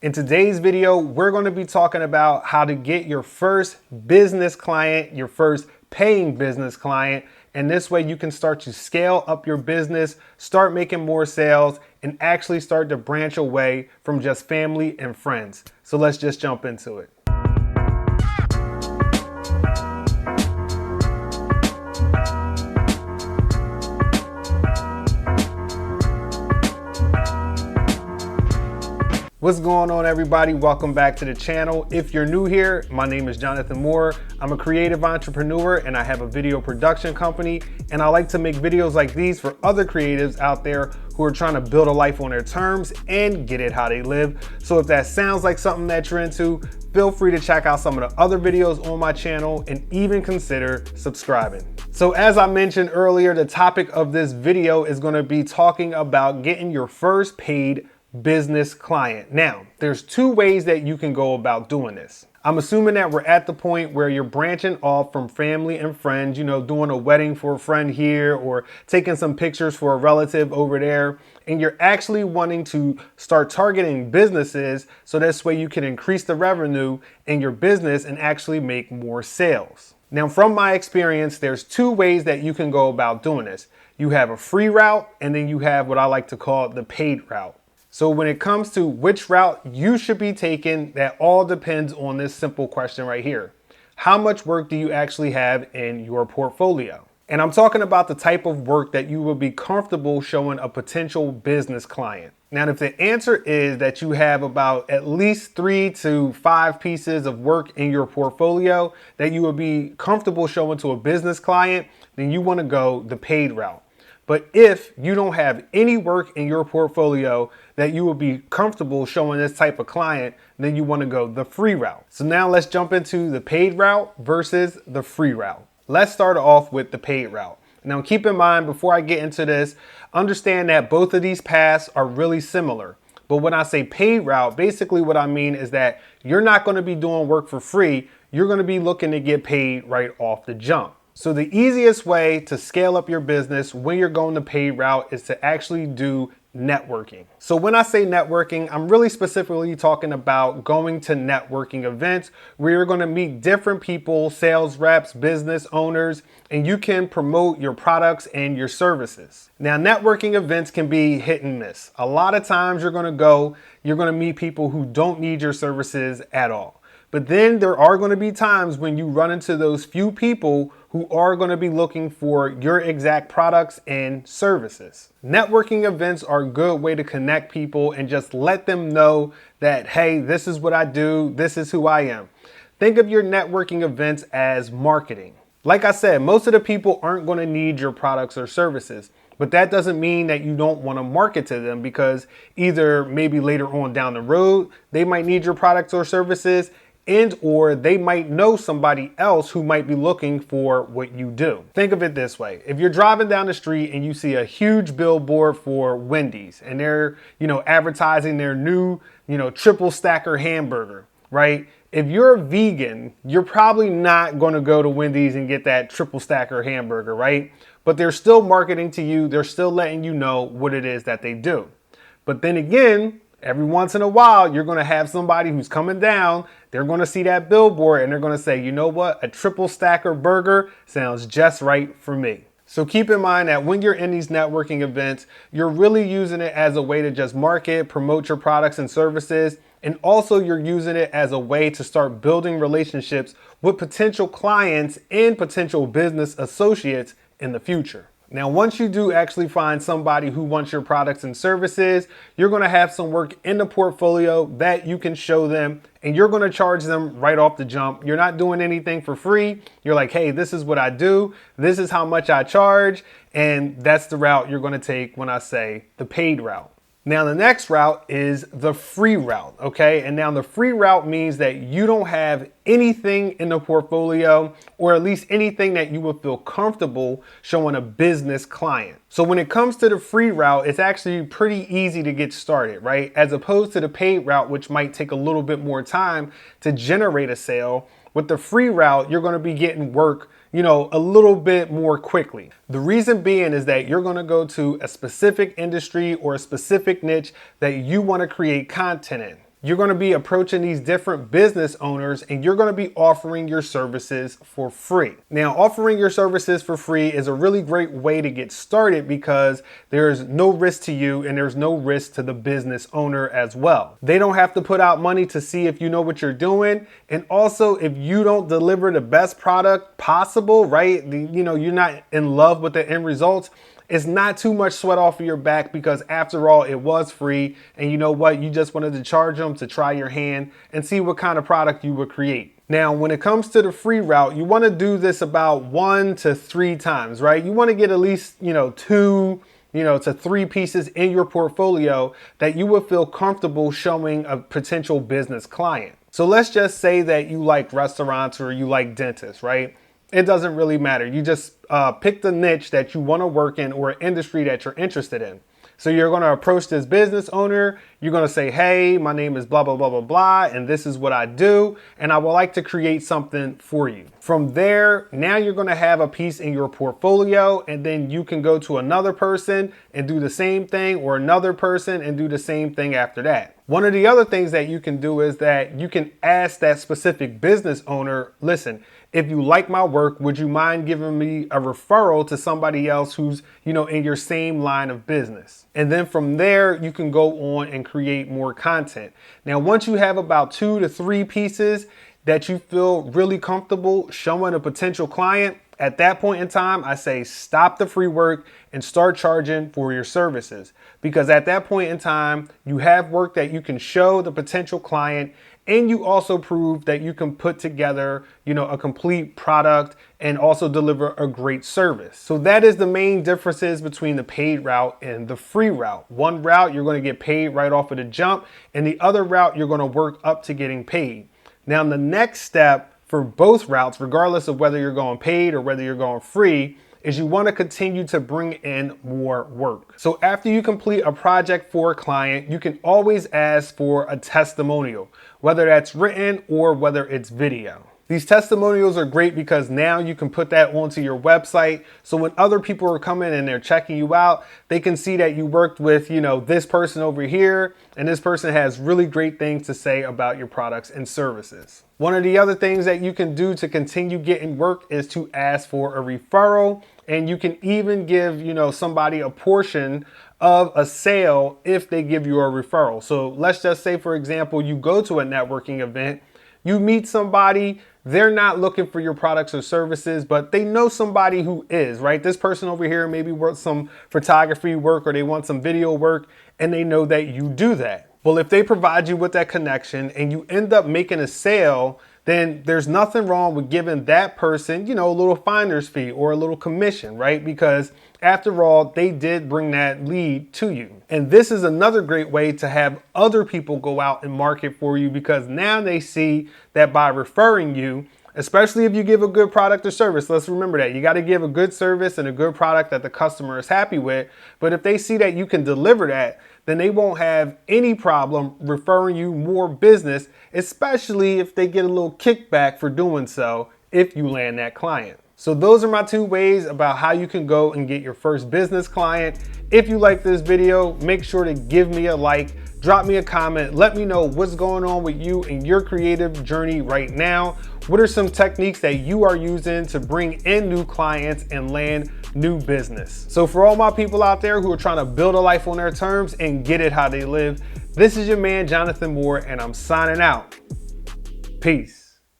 In today's video, we're going to be talking about how to get your first business client, your first paying business client, and this way you can start to scale up your business, start making more sales, and actually start to branch away from just family and friends. So let's just jump into it. What's going on, everybody? Welcome back to the channel. If you're new here, my name is Jonathan Moore. I'm a creative entrepreneur and I have a video production company, and I like to make videos like these for other creatives out there who are trying to build a life on their terms and get it how they live. So if that sounds like something that you're into, feel free to check out some of the other videos on my channel and even consider subscribing. So as I mentioned earlier, the topic of this video is going to be talking about getting your first paid business client. Now, there's two ways that you can go about doing this. I'm assuming that we're at the point where you're branching off from family and friends, doing a wedding for a friend here or taking some pictures for a relative over there, and you're actually wanting to start targeting businesses so this way you can increase the revenue in your business and actually make more sales. Now, from my experience, there's two ways that you can go about doing this. You have a free route, and then you have what I like to call the paid route. So when it comes to which route you should be taking, that all depends on this simple question right here. How much work do you actually have in your portfolio? And I'm talking about the type of work that you will be comfortable showing a potential business client. Now, if the answer is that you have about at least 3 to 5 pieces of work in your portfolio that you would be comfortable showing to a business client, then you want to go the paid route. But if you don't have any work in your portfolio that you will be comfortable showing this type of client, then you want to go the free route. So now let's jump into the paid route versus the free route. Let's start off with the paid route. Now keep in mind, before I get into this, understand that both of these paths are really similar. But when I say paid route, basically what I mean is that you're not going to be doing work for free. You're going to be looking to get paid right off the jump. So the easiest way to scale up your business when you're going the paid route is to actually do networking. So when I say networking, I'm really specifically talking about going to networking events where you're going to meet different people, sales reps, business owners, and you can promote your products and your services. Now, networking events can be hit and miss. A lot of times you're going to meet people who don't need your services at all. But then there are going to be times when you run into those few people who are going to be looking for your exact products and services. Networking events are a good way to connect people and just let them know that, hey, this is what I do, this is who I am. Think of your networking events as marketing. Like I said, most of the people aren't going to need your products or services, but that doesn't mean that you don't want to market to them, because either maybe later on down the road, they might need your products or services, and or they might know somebody else who might be looking for what you do. Think of it this way. If you're driving down the street and you see a huge billboard for Wendy's and they're, advertising their new, triple stacker hamburger, right? If you're a vegan, you're probably not going to go to Wendy's and get that triple stacker hamburger, right? But they're still marketing to you. They're still letting you know what it is that they do. But then again, every once in a while, you're going to have somebody who's coming down. They're going to see that billboard and they're going to say, you know what? A triple stacker burger sounds just right for me. So keep in mind that when you're in these networking events, you're really using it as a way to just market, promote your products and services. And also you're using it as a way to start building relationships with potential clients and potential business associates in the future. Now, once you do actually find somebody who wants your products and services, you're going to have some work in the portfolio that you can show them, and you're going to charge them right off the jump. You're not doing anything for free. You're like, hey, this is what I do. This is how much I charge. And that's the route you're going to take when I say the paid route. Now, the next route is the free route, okay? And now the free route means that you don't have anything in the portfolio, or at least anything that you would feel comfortable showing a business client. So when it comes to the free route, it's actually pretty easy to get started, right? As opposed to the paid route, which might take a little bit more time to generate a sale. With the free route, you're going to be getting work a little bit more quickly. The reason being is that you're going to go to a specific industry or a specific niche that you want to create content in. you're going to be approaching these different business owners and you're going to be offering your services for free. Now, offering your services for free is a really great way to get started because there's no risk to you and there's no risk to the business owner as well. They don't have to put out money to see if you know what you're doing. And also, if you don't deliver the best product possible, right? You're not in love with the end results. It's not too much sweat off of your back because after all, it was free. And you know what? You just wanted to charge them to try your hand and see what kind of product you would create. Now, when it comes to the free route, you want to do this about 1 to 3 times, right? You want to get at least, 2 to 3 pieces in your portfolio that you would feel comfortable showing a potential business client. So let's just say that you like restaurants or you like dentists, right? It doesn't really matter. You just pick the niche that you want to work in or industry that you're interested in. So you're going to approach this business owner. You're going to say, hey, my name is blah, blah, blah, blah, blah, and this is what I do. And I would like to create something for you. From there, now you're going to have a piece in your portfolio, and then you can go to another person and do the same thing, or another person and do the same thing after that. One of the other things that you can do is that you can ask that specific business owner, listen, if you like my work, would you mind giving me a referral to somebody else who's, in your same line of business? And then from there, you can go on and create more content. Now, once you have about 2 to 3 pieces that you feel really comfortable showing a potential client, at that point in time, I say stop the free work and start charging for your services. Because at that point in time, you have work that you can show the potential client, and you also prove that you can put together, a complete product and also deliver a great service. So that is the main differences between the paid route and the free route. One route, you're going to get paid right off of the jump, and the other route, you're going to work up to getting paid. Now, the next step for both routes, regardless of whether you're going paid or whether you're going free, is you want to continue to bring in more work. So after you complete a project for a client, you can always ask for a testimonial, whether that's written or whether it's video. These testimonials are great because now you can put that onto your website. So when other people are coming and they're checking you out, they can see that you worked with, this person over here, and this person has really great things to say about your products and services. One of the other things that you can do to continue getting work is to ask for a referral. And you can even give, somebody a portion of a sale if they give you a referral. So let's just say, for example, you go to a networking event, you meet somebody, they're not looking for your products or services, but they know somebody who is, right? This person over here maybe wants some photography work or they want some video work, and they know that you do that. Well, if they provide you with that connection and you end up making a sale, then there's nothing wrong with giving that person, a little finder's fee or a little commission, right? Because after all, they did bring that lead to you. And this is another great way to have other people go out and market for you, because now they see that by referring you, especially if you give a good product or service, let's remember that you got to give a good service and a good product that the customer is happy with. But if they see that you can deliver that, then they won't have any problem referring you more business, especially if they get a little kickback for doing so if you land that client. So those are my 2 ways about how you can go and get your first business client. If you like this video, make sure to give me a like, drop me a comment, let me know what's going on with you in your creative journey right now. What are some techniques that you are using to bring in new clients and land new business? So for all my people out there who are trying to build a life on their terms and get it how they live, this is your man, Jonathan Moore, and I'm signing out. Peace.